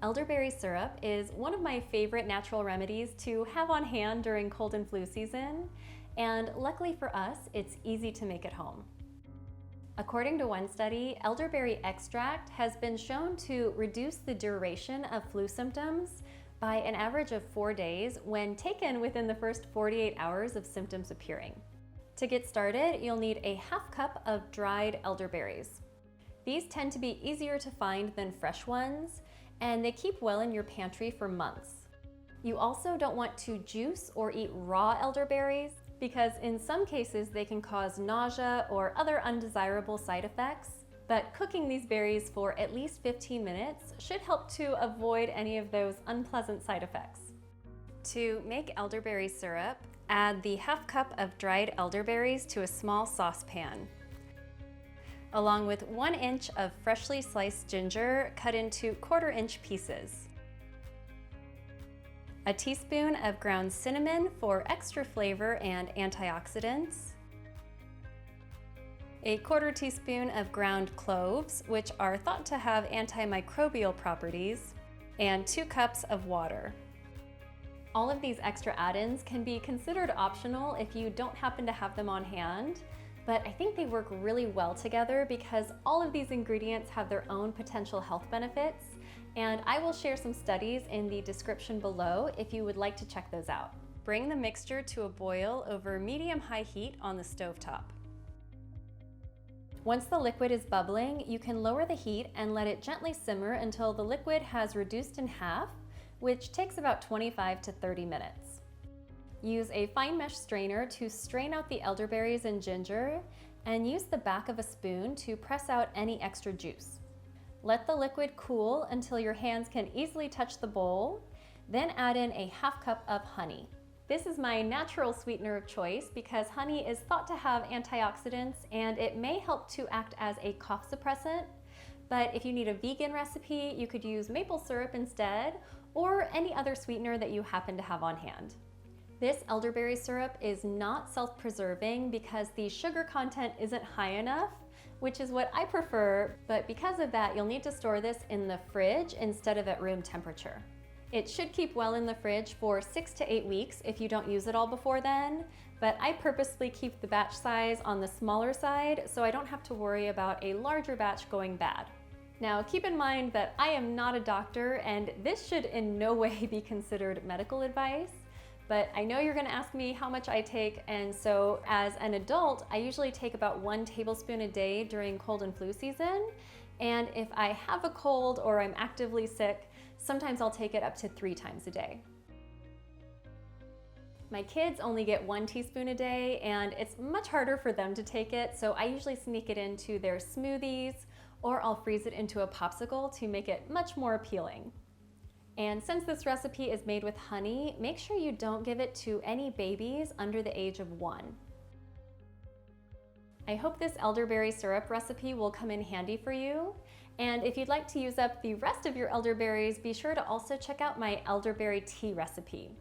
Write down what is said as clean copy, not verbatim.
Elderberry syrup is one of my favorite natural remedies to have on hand during cold and flu season, and luckily for us, it's easy to make at home. According to one study, elderberry extract has been shown to reduce the duration of flu symptoms by an average of 4 days when taken within the first 48 hours of symptoms appearing. To get started, you'll need a half cup of dried elderberries. These tend to be easier to find than fresh ones, and they keep well in your pantry for months. You also don't want to juice or eat raw elderberries because in some cases they can cause nausea or other undesirable side effects, but cooking these berries for at least 15 minutes should help to avoid any of those unpleasant side effects. To make elderberry syrup, add the half cup of dried elderberries to a small saucepan, along with 1 inch of freshly sliced ginger cut into 1/4-inch pieces, a teaspoon of ground cinnamon for extra flavor and antioxidants, a 1/4 teaspoon of ground cloves, which are thought to have antimicrobial properties, and 2 cups of water. All of these extra add-ins can be considered optional if you don't happen to have them on hand, but I think they work really well together because all of these ingredients have their own potential health benefits, and I will share some studies in the description below if you would like to check those out. Bring the mixture to a boil over medium-high heat on the stovetop. Once the liquid is bubbling, you can lower the heat and let it gently simmer until the liquid has reduced in half, which takes about 25 to 30 minutes. Use a fine mesh strainer to strain out the elderberries and ginger, and use the back of a spoon to press out any extra juice. Let the liquid cool until your hands can easily touch the bowl, then add in a half cup of honey. This is my natural sweetener of choice because honey is thought to have antioxidants and it may help to act as a cough suppressant. But if you need a vegan recipe, you could use maple syrup instead, or any other sweetener that you happen to have on hand. This elderberry syrup is not self-preserving because the sugar content isn't high enough, which is what I prefer, but because of that, you'll need to store this in the fridge instead of at room temperature. It should keep well in the fridge for 6 to 8 weeks if you don't use it all before then, but I purposely keep the batch size on the smaller side so I don't have to worry about a larger batch going bad. Now, keep in mind that I am not a doctor and this should in no way be considered medical advice, but I know you're gonna ask me how much I take, and so as an adult, I usually take about 1 tablespoon a day during cold and flu season, and if I have a cold or I'm actively sick, sometimes I'll take it up to 3 times a day. My kids only get 1 teaspoon a day, and it's much harder for them to take it, so I usually sneak it into their smoothies, or I'll freeze it into a popsicle to make it much more appealing. And since this recipe is made with honey, make sure you don't give it to any babies under the age of 1. I hope this elderberry syrup recipe will come in handy for you. And if you'd like to use up the rest of your elderberries, be sure to also check out my elderberry tea recipe.